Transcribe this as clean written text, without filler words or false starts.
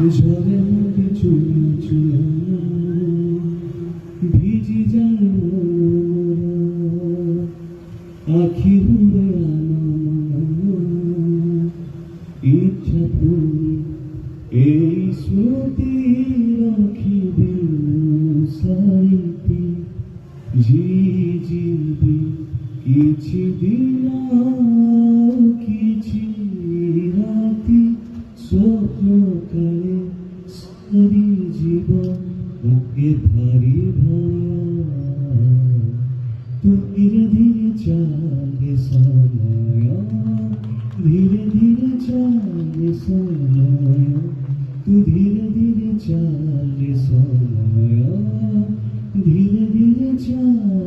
ঝরে মরে চুলো চুলো ভিজি যায় আখি হুড়ে ইচ্ছা তুমি এই স্মৃতি রাখিবে সাইতি জিবি কিছু দিন কিছু রাতি স্বপ্নকালে সারি জীবন বুকে ভারী ভায়া তু ধীরে ধীরে চলে সময় ধীরে ধীরে চলে সময় তু ধীরে ধীরে চলে সময় ধীরে ধীরে চলে